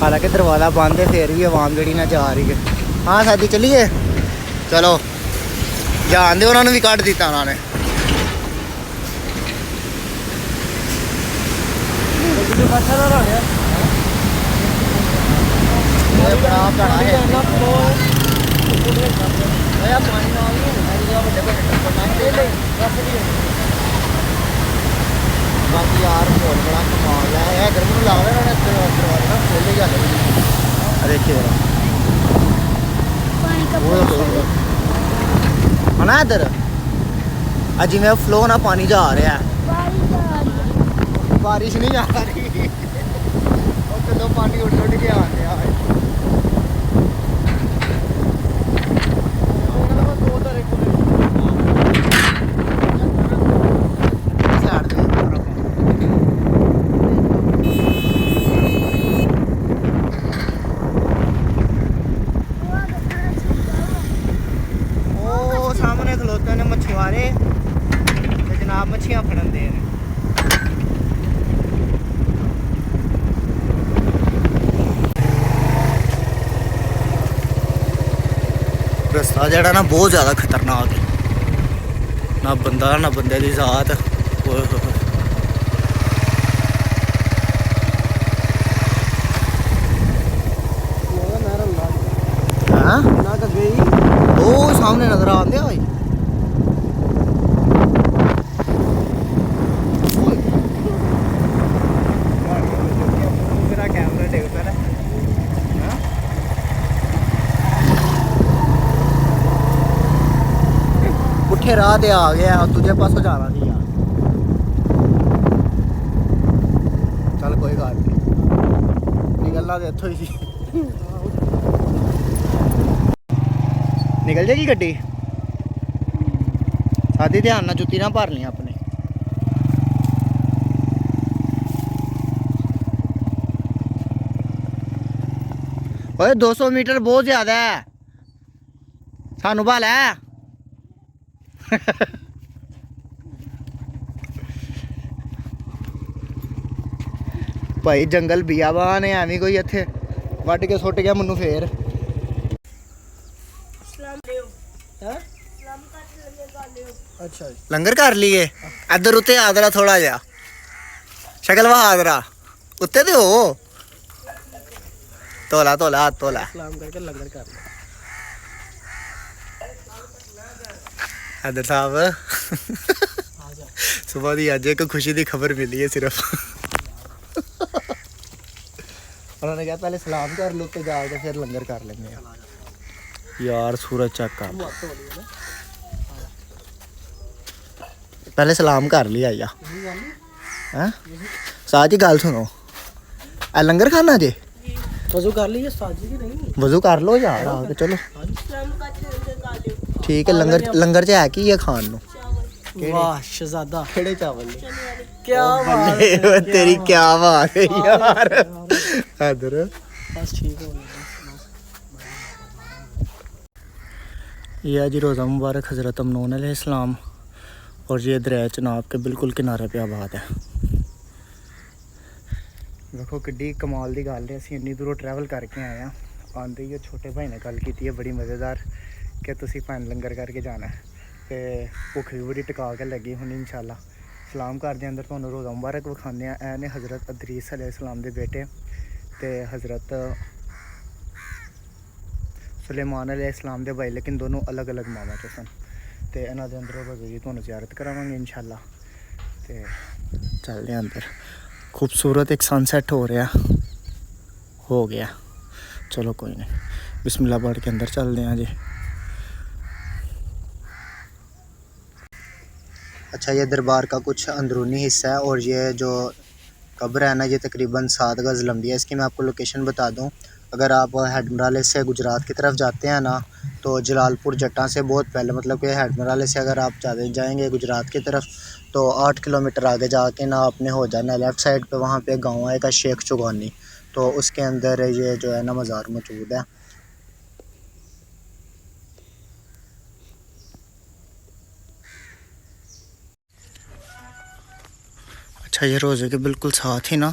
हालांकि दरवाज़ा बंद है फिर भी आवाम जी ना जा रही है। हाँ सादी चलिए चलो जान दे उन्होंने भी कट दिता उन्होंने बाकी यार बहुत बड़ा कमाल है इधर मैं ला रहा है दरवाजे ना खोले जा रहे देखिए है ना इधर अजी में फ्लो ना पानी जा रहा है बारिश नहीं आ रही और चलो पानी उठ के आ रहा है सामने खलोते ने मछुआरे ते जनाब मच्छियां फड़न दे रहे रस्ता जड़ा ना बहुत ज़्यादा खतरनाक है ना बंदा ना बंदे की जात सामने नजर आते भाई मेरा कैमरा देखता है पुठे राह ते आ गया तुझे पासों जाना थी यार चल कोई गल नहीं निकलना तो इत्थों ही सी निकल जाएगी गड्डी सादी ध्यान ना जुत्ती ना भर ली अपने ओए 200 मीटर बहुत ज्यादा है सानू भाल है भाई जंगल बियाबान है एवं कोई इत्थे वड्ड के सुट गया मैनू फिर अच्छा लंगर कर लिए इधर उत्ते आदरा थोड़ा जा शक्ल वहा आदरा उत्ते तो हो तोला तोला हाथ तोला सलाम करके लंगर कर लिया इधर साहब सुबह की अज एक खुशी की खबर मिली है सिर्फ उन्होंने कहा पहले सलाम कर लो तो जाके फिर लंगर कर लेंगे यार सूरज चेक कर पहले सलाम कर लिया या हैं साथ ही गल सुनो ए लंगर खाना जे वजू कर ली साजी की नहीं वजू कर लो यार आके चलो ठीक है लंगर लंगर च है की है खान नु वाह शहजादा केड़े चावल क्या बात तेरी क्या बात है यार इधर बस ठीक हो गया ये जी रोज़ा मुबारक हज़रत अमनून अलैहिस्सलाम और ये दरिया चनाब के बिल्कुल किनारे पे आबाद है देखो किड्डी कमाल की गल है असीं इन्नी दूरों ट्रैवल करके आए हैं आंदे ही छोटे भाई ने गल की है बड़ी मज़ेदार कि तुसीं भैन लंगर करके जाना है तो भुख भी बड़ी टिका के लगी हुण इंशाअल्लाह सलाम करदे अंदर तुहानूं रोज़ा मुबारक विखाने ए ने हज़रत अदरीस अलैहिस्सलाम दे बेटे ते हज़रत सुलेमान अलैहिस्सलाम दे भाई लेकिन दोनों अलग अलग मामा चो सन तो इन्हों के अंदर रोज़े की तुहानूं ज़ियारत करावांगे इंशाअल्लाह तो चलते अंदर खूबसूरत एक सनसैट हो रहा हो गया चलो कोई नहीं बिस्मिल्लाह पढ़ के अंदर चलते हैं जी अच्छा ये दरबार का कुछ अंदरूनी हिस्सा है और ये जो कब्र है ना ये तकरीबन 7 गज़ लंबी है इसकी मैं आपको लोकेशन बता दूं अगर आप हेडमराले से गुजरात की तरफ जाते हैं ना तो जलालपुर जट्टा से बहुत पहले मतलब कि हेडमराले से अगर आप जाएंगे गुजरात की तरफ तो 8 किलोमीटर आगे जाके ना आपने हो जाना लेफ़्ट साइड पे वहाँ पे गांव आएगा शेख चुगानी तो उसके अंदर ये जो है ना मज़ार मौजूद है। अच्छा ये रोज़े के बिल्कुल साथ ही ना